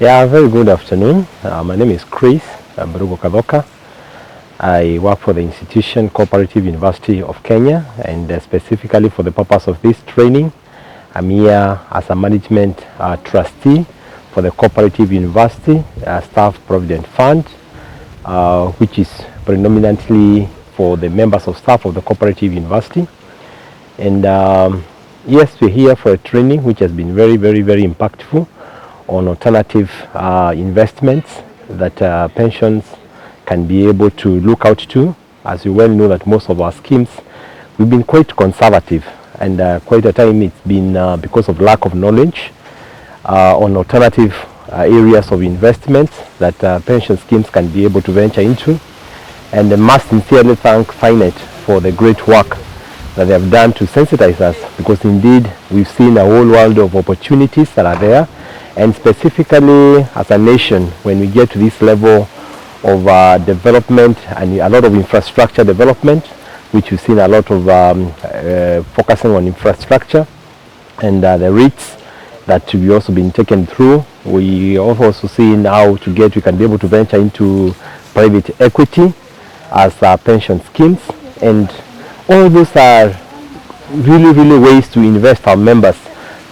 Yeah, very good afternoon. My name is Chris Kathoka. I work for the institution Cooperative University of Kenya, and specifically for the purpose of this training, I'm here as a management trustee for the Cooperative University Staff Provident Fund, which is predominantly for the members of staff of the Cooperative University. And yes, we're here for a training which has been very impactful on alternative investments that pensions can be able to look out to. As you well know, that most of our schemes, we've been quite conservative, and quite a time it's been because of lack of knowledge on alternative areas of investments that pension schemes can be able to venture into. And I must sincerely thank FINET for the great work that they have done to sensitize us, because indeed we've seen a whole world of opportunities that are there. And specifically as a nation, when we get to this level of development and a lot of infrastructure development, which we've seen a lot of focusing on infrastructure and the REITs that we've also been taken through. We also see now we can be able to venture into private equity as pension schemes, and all those are really ways to invest our members'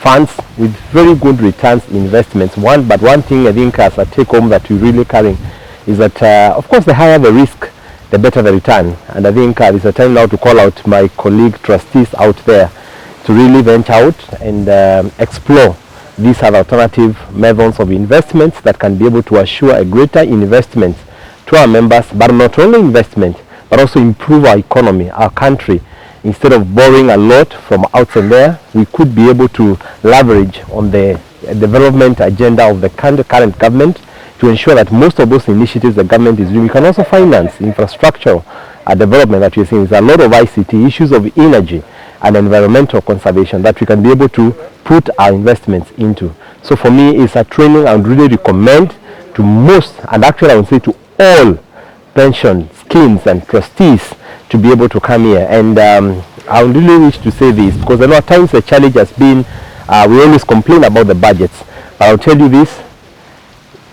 funds with very good returns investments. But one thing I think as a take home that we're really carrying is that of course the higher the risk, the better the return. And I think it's a time now to call out my colleague trustees out there to really venture out and explore these other alternative methods of investments that can be able to assure a greater investment to our members, but not only investment, but also improve our economy, our country. Instead of borrowing a lot from out from there, we could be able to leverage on the development agenda of the current government to ensure that most of those initiatives the government is doing, we can also finance infrastructure development that we're seeing. There's a lot of ICT, issues of energy and environmental conservation that we can be able to put our investments into. So for me, it's a training I would really recommend to most, and actually I would say to all pension schemes and trustees, to be able to come here. And I would really wish to say this, because I know at times the challenge has been we always complain about the budgets, but I'll tell you this: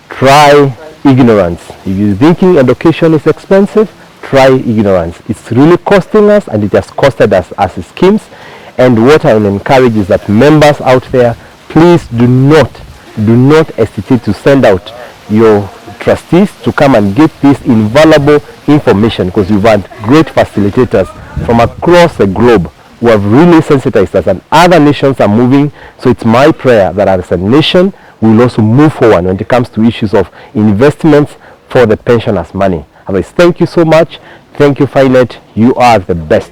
try ignorance. If you're thinking education is expensive, try ignorance. It's really costing us, and it has costed us as schemes. And what I will encourage is that members out there, please do not hesitate to send out your trustees to come and get this invaluable information, because you've had great facilitators from across the globe who have really sensitized us, and other nations are moving. So it's my prayer that as a nation we will also move forward when it comes to issues of investments for the pensioners' money. Otherwise, thank you so much. Thank you, FINET. You are the best.